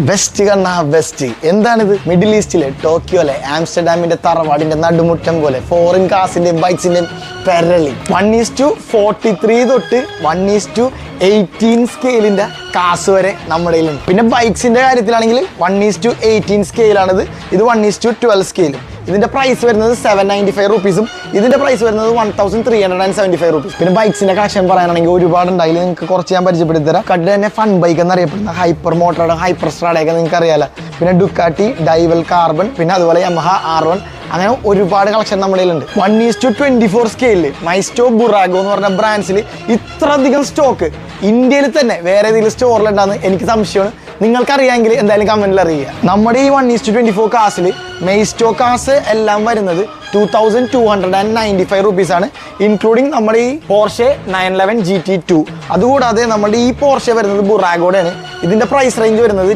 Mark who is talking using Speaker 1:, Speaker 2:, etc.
Speaker 1: Best കണ്ണ best എന്താണിത്? Middle ഈസ്റ്റിലെ ടോക്കിയോയിലെ ആംസ്റ്റർഡാമിന്റെ തറവാടിന്റെ നടുമുറ്റം പോലെ ഫോറിൻ കാസിന്റെയും ബൈക്സിന്റെയും പെരളി 1:43 തൊട്ട് 1:18 സ്കെയിലിന്റെ കാസ് വരെ നമ്മുടെ കയ്യിലുണ്ട്. പിന്നെ ബൈക്സിന്റെ കാര്യത്തിലാണെങ്കിൽ 1:18 സ്കെയിലാണിത്. ഇത് 1:12 സ്കെയിലും. ഇതിന്റെ പ്രൈസ് വരുന്നത് 795 റുപ്പീസും ഇതിന്റെ പ്രൈസ് വരുന്നത് 1375 റുപ്പീസ്. പിന്നെ ബൈക്സിന്റെ കളക്ഷൻ പറയാനാണെങ്കിൽ ഒരുപാടുണ്ട്. അതിൽ നിങ്ങൾക്ക് കുറച്ച് ഞാൻ പരിചയപ്പെടുത്തി തരാം. കണ്ട് തന്നെ ഫൺ ബൈക്ക് എന്നറിയപ്പെടുന്ന ഹൈപ്പർ മോട്ടോയുടെ ഹൈപ്പർ സ്ട്രാഡയൊക്കെ നിങ്ങൾക്ക് അറിയാലോ. പിന്നെ ഡുക്കാട്ടി, ഡൈവൽ കാർബൺ, പിന്നെ അതുപോലെ യമഹ R1, അങ്ങനെ ഒരുപാട് കളക്ഷൻ നമ്മുടെ കയ്യിലുണ്ട്. 1:24 സ്കെയിലിൽ മൈസ്റ്റോ ബുറാഗോ എന്ന് പറഞ്ഞ ബ്രാൻഡ്സിൽ ഇത്ര അധികം സ്റ്റോക്ക് ഇന്ത്യയിൽ തന്നെ വേറെ ഏതെങ്കിലും സ്റ്റോറിലുണ്ടാന്ന് എനിക്ക് സംശയമാണ്. നിങ്ങൾക്കറിയാമെങ്കിൽ എന്തായാലും കമന്റിൽ അറിയുക. നമ്മുടെ ഈ 1:24 കാസിൽ മെയ്സ്റ്റോ കാസ് എല്ലാം വരുന്നത് 2295 റുപ്പീസാണ്, ഇൻക്ലൂഡിങ് നമ്മുടെ ഈ പോർഷെ 911 GT2. അതുകൂടാതെ നമ്മുടെ ഈ പോർഷെ വരുന്നത് ബുറാഗോടെയാണ്. ഇതിന്റെ പ്രൈസ് റേഞ്ച് വരുന്നത്